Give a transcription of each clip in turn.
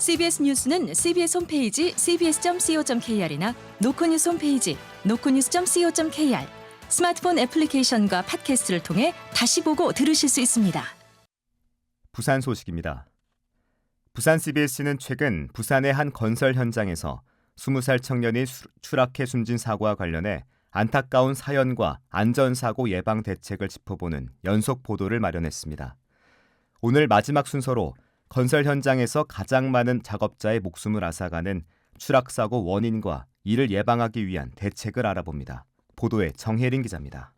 CBS 뉴스는 CBS 홈페이지 cbs.co.kr이나 노코뉴스 홈페이지 노코뉴스.co.kr, 스마트폰 애플리케이션과 팟캐스트를 통해 다시 보고 들으실 수 있습니다. 부산 소식입니다. 부산 CBS는 최근 부산의 한 건설 현장에서 20살 청년이 추락해 숨진 사고와 관련해 안타까운 사연과 안전사고 예방 대책을 짚어보는 연속 보도를 마련했습니다. 오늘 마지막 순서로 건설 현장에서 가장 많은 작업자의 목숨을 앗아가는 추락사고 원인과 이를 예방하기 위한 대책을 알아봅니다. 보도에 정혜린 기자입니다.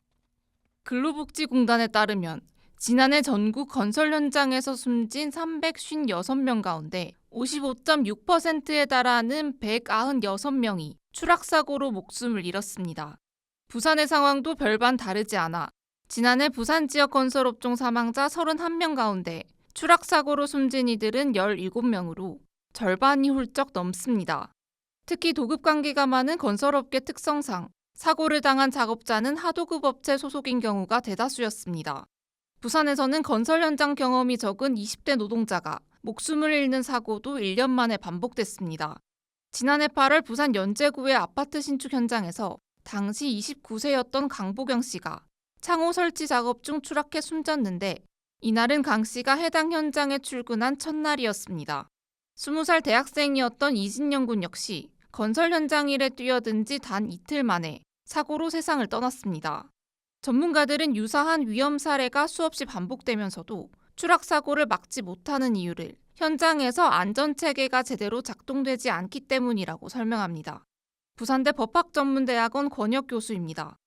근로복지공단에 따르면 지난해 전국 건설 현장에서 숨진 356명 가운데 55.6%에 달하는 196명이 추락사고로 목숨을 잃었습니다. 부산의 상황도 별반 다르지 않아 지난해 부산 지역 건설업종 사망자 31명 가운데 추락사고로 숨진 이들은 17명으로 절반이 훌쩍 넘습니다. 특히 도급관계가 많은 건설업계 특성상 사고를 당한 작업자는 하도급 업체 소속인 경우가 대다수였습니다. 부산에서는 건설 현장 경험이 적은 20대 노동자가 목숨을 잃는 사고도 1년 만에 반복됐습니다. 지난해 8월 부산 연제구의 아파트 신축 현장에서 당시 29세였던 강보경 씨가 창호 설치 작업 중 추락해 숨졌는데 이날은 강 씨가 해당 현장에 출근한 첫날이었습니다. 20살 대학생이었던 이진영 군 역시 건설 현장 일에 뛰어든 지 단 이틀 만에 사고로 세상을 떠났습니다. 전문가들은 유사한 위험 사례가 수없이 반복되면서도 추락 사고를 막지 못하는 이유를 현장에서 안전체계가 제대로 작동되지 않기 때문이라고 설명합니다. 부산대 법학전문대학원 권혁 교수입니다.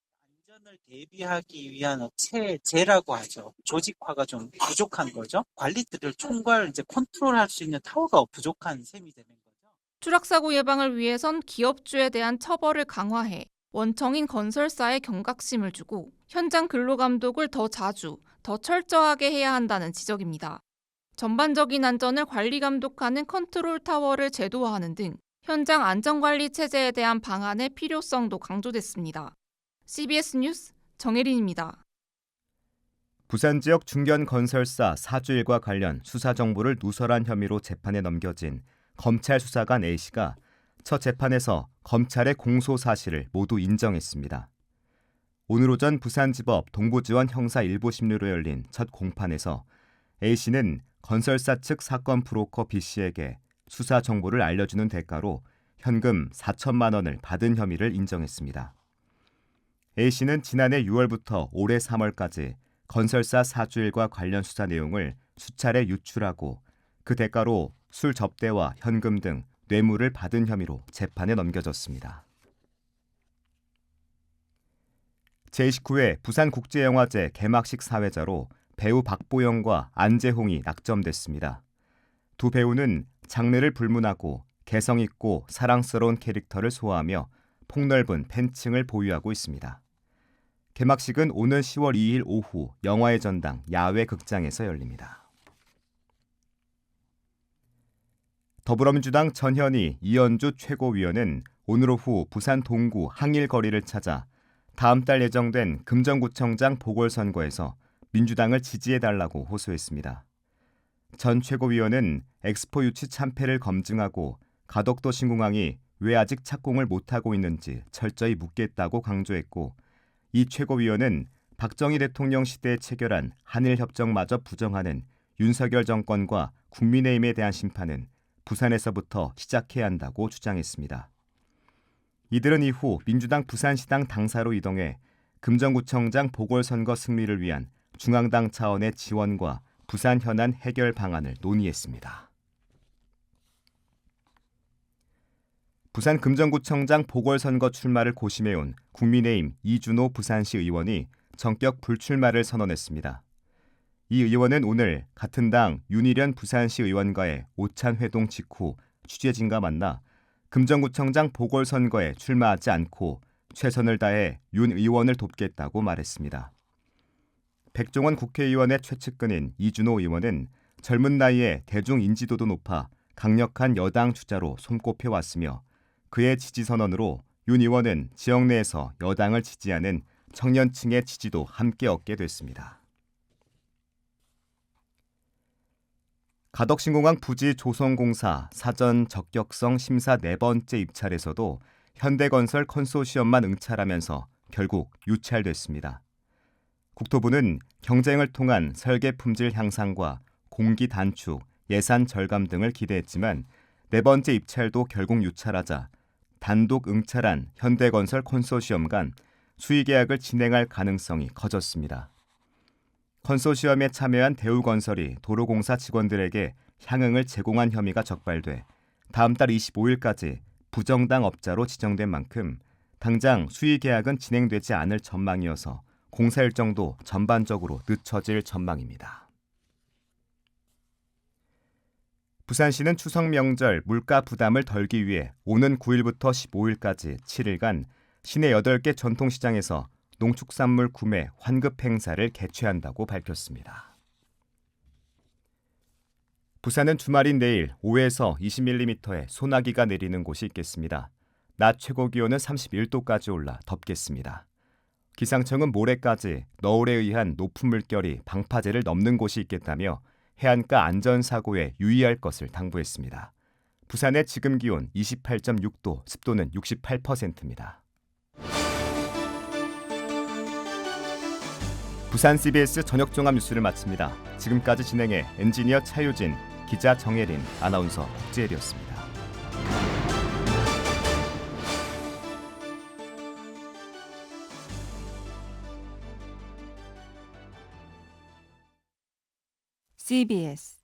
안전을 대비하기 위한 체제라고 하죠. 조직화가 좀 부족한 거죠. 관리들을 총괄 컨트롤할 수 있는 타워가 부족한 셈이 되는 거죠. 추락사고 예방을 위해선 기업주에 대한 처벌을 강화해 원청인 건설사에 경각심을 주고 현장 근로감독을 더 자주, 더 철저하게 해야 한다는 지적입니다. 전반적인 안전을 관리-감독하는 컨트롤 타워를 제도화하는 등 현장 안전관리 체제에 대한 방안의 필요성도 강조됐습니다. CBS 뉴스 정혜린입니다. 부산 지역 중견 건설사 사주일과 관련 수사 정보를 누설한 혐의로 재판에 넘겨진 검찰 수사관 A씨가 첫 재판에서 검찰의 공소 사실을 모두 인정했습니다. 오늘 오전 부산지법 동부지원 형사 1부심리로 열린 첫 공판에서 A씨는 건설사 측 사건 브로커 B씨에게 수사 정보를 알려주는 대가로 현금 4천만 원을 받은 혐의를 인정했습니다. A씨는 지난해 6월부터 올해 3월까지 건설사 사주일과 관련 수사 내용을 수차례 유출하고 그 대가로 술 접대와 현금 등 뇌물을 받은 혐의로 재판에 넘겨졌습니다. 제29회 부산국제영화제 개막식 사회자로 배우 박보영과 안재홍이 낙점됐습니다. 두 배우는 장르를 불문하고 개성있고 사랑스러운 캐릭터를 소화하며 폭넓은 팬층을 보유하고 있습니다. 개막식은 오는 10월 2일 오후 영화의 전당 야외 극장에서 열립니다. 더불어민주당 전현희 이현주 최고위원은 오늘 오후 부산 동구 항일거리를 찾아 다음 달 예정된 금정구청장 보궐선거에서 민주당을 지지해달라고 호소했습니다. 전 최고위원은 엑스포 유치 참패를 검증하고 가덕도 신공항이 왜 아직 착공을 못하고 있는지 철저히 묻겠다고 강조했고 이 최고위원은 박정희 대통령 시대에 체결한 한일협정마저 부정하는 윤석열 정권과 국민의힘에 대한 심판은 부산에서부터 시작해야 한다고 주장했습니다. 이들은 이후 민주당 부산시당 당사로 이동해 금정구청장 보궐선거 승리를 위한 중앙당 차원의 지원과 부산 현안 해결 방안을 논의했습니다. 부산 금정구청장 보궐선거 출마를 고심해온 국민의힘 이준호 부산시 의원이 전격 불출마를 선언했습니다. 이 의원은 오늘 같은 당 윤희련 부산시 의원과의 오찬 회동 직후 취재진과 만나 금정구청장 보궐선거에 출마하지 않고 최선을 다해 윤 의원을 돕겠다고 말했습니다. 백종원 국회의원의 최측근인 이준호 의원은 젊은 나이에 대중 인지도도 높아 강력한 여당 주자로 손꼽혀왔으며 그의 지지 선언으로 윤 의원은 지역 내에서 여당을 지지하는 청년층의 지지도 함께 얻게 됐습니다. 가덕신공항 부지 조성공사 사전 적격성 심사 4번째 입찰에서도 현대건설 컨소시엄만 응찰하면서 결국 유찰됐습니다. 국토부는 경쟁을 통한 설계 품질 향상과 공기 단축, 예산 절감 등을 기대했지만 4번째 입찰도 결국 유찰하자 단독 응찰한 현대건설 컨소시엄 간 수의계약을 진행할 가능성이 커졌습니다. 컨소시엄에 참여한 대우건설이 도로공사 직원들에게 향응을 제공한 혐의가 적발돼 다음 달 25일까지 부정당 업자로 지정된 만큼 당장 수의계약은 진행되지 않을 전망이어서 공사 일정도 전반적으로 늦춰질 전망입니다. 부산시는 추석 명절 물가 부담을 덜기 위해 오는 9일부터 15일까지 7일간 시내 8개 전통시장에서 농축산물 구매 환급 행사를 개최한다고 밝혔습니다. 부산은 주말인 내일 5에서 20mm의 소나기가 내리는 곳이 있겠습니다. 낮 최고 기온은 31도까지 올라 덥겠습니다. 기상청은 모레까지 너울에 의한 높은 물결이 방파제를 넘는 곳이 있겠다며 해안가 안전사고에 유의할 것을 당부했습니다. 부산의 지금 기온 28.6도, 습도는 68%입니다. 부산 CBS 저녁 종합 뉴스를 마칩니다. 지금까지 진행해 엔지니어 차유진, 기자 정혜린, 아나운서 국재일이었습니다. CBS